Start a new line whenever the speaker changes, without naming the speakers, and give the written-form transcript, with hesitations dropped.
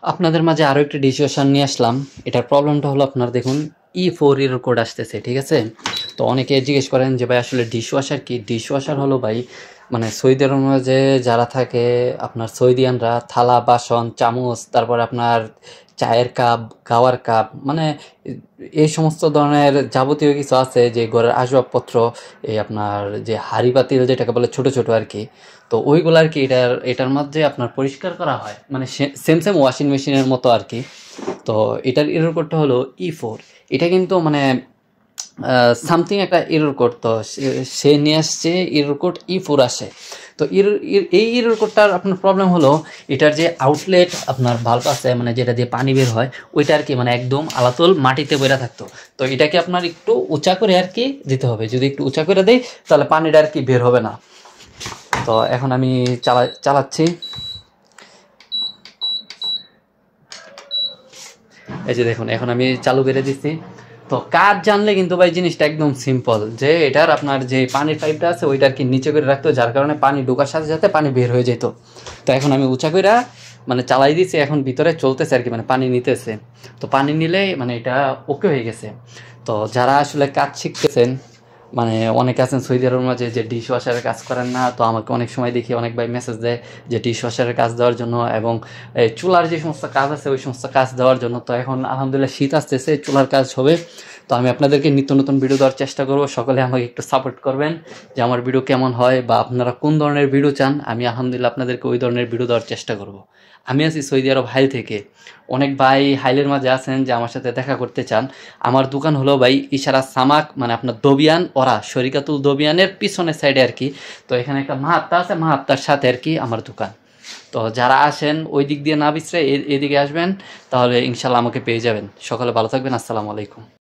আপনাদের মাঝে আরো একটা ডিশ ওয়াশার নিয়ে আসলাম। এটার প্রবলেমটা হলো আপনার দেখুন E4 এর কোড আসতেছে, ঠিক আছে? তো অনেকে জিজ্ঞেস করেন যে ভাই আসলে ডিশ ওয়াশার কি? ডিশ ওয়াশার হলো ভাই মানে সৌদি আরবের মাঝে যারা থাকে আপনার সৌদিয়ানরা থালা বাসন চামচ তারপরে আপনার চায়ের কাপ খাওয়ার কাপ মানে এই সমস্ত ধরনের যাবতীয় কিছু আছে যে ঘরের আসবাবপত্র, এই আপনার যে হাঁড়ি পাতিল যেটাকে বলে ছোট ছোট আর কি। তো ওইগুলো আর কি এটার মধ্যে আপনার পরিষ্কার করা হয় মানে সেম সেম ওয়াশিং মেশিনের মতো আর কি। তো এটার এরর কোডটা হলো E4। এটা কিন্তু মানে সামথিং একটা এরর কোড। তো সে নিয়ে আসছে এরর কোড E4 আসে। তো এই এরর কোডটার আপনার প্রবলেম হলো এটার যে আউটলেট আপনার ভাল্ব আছে মানে যেটা দিয়ে পানি বের হয় ওইটা আর কি মানে একদম আলাতল মাটিতে বইরা থাকতো। তো এটাকে আপনার একটু উঁচা করে আর কি দিতে হবে। যদি একটু উঁচা করে দেই তাহলে পানিটা আর কি বের হবে না। তো এখন আমি চালাচ্ছি। এই যে দেখুন এখন আমি চালু করে দিচ্ছি। তো কাজ জানলে কিন্তু ভাই জিনিসটা একদম সিম্পল, যে এটার আপনার যে পানির পাইপটা আছে ওইটা আর কি নিচে করে রাখতো, যার কারণে পানি ঢোকার সাথে সাথে পানি বের হয়ে যেত। তো এখন আমি উঁচা করে মানে চালাই দিচ্ছি, এখন ভিতরে চলতেছে আর কি মানে পানি নিতেছে। তো পানি নিলে মানে এটা ওকে হয়ে গেছে। তো যারা আসলে কাজ শিখতেছেন মানে অনেকে আছেন সৌদি আরবের মাঝে যে ডিশ ওয়াশারের কাজ করেন না, তো আমাকে অনেক সময় দেখি অনেক ভাই মেসেজ দেয় যে ডিশ ওয়াশারের কাজ দেওয়ার জন্য এবং এই চুলার যে সমস্ত কাজ আছে ওই সমস্ত কাজ দেওয়ার জন্য। তো এখন আলহামদুলিল্লাহ শীত আসতেছে, চুলার কাজ হবে। তো আমি আপনাদেরকে নিত্য নতুন ভিডিও দেওয়ার চেষ্টা করব। সকলে আমাকে একটু সাপোর্ট করবেন যে আমার ভিডিও কেমন হয় বা আপনারা কোন ধরনের ভিডিও চান। আমি আলহামদুলিল্লাহ আপনাদেরকে ওই ধরনের ভিডিও দেওয়ার চেষ্টা করব। আমি আছি সৌদি আরব হাইল থেকে। অনেক ভাই হাইলের মাঝে আছেন যে আমার সাথে দেখা করতে চান। আমার দোকান হলো ভাই ইশারা সামাক মানে আপনার দবিয়ান ওরা শরিকাতুল দবিয়ানের পিছনের সাইডে আর কি। তো এখানে একটা মাহাত্তা আছে, মাহাত্তার সাথে আর কি আমার দোকান। তো যারা আসেন ওই দিক দিয়ে না বিছরে এদিকে আসবেন, তাহলে ইনশাল্লাহ আমাকে পেয়ে যাবেন। সকলে ভালো থাকবেন। আসসালামু আলাইকুম।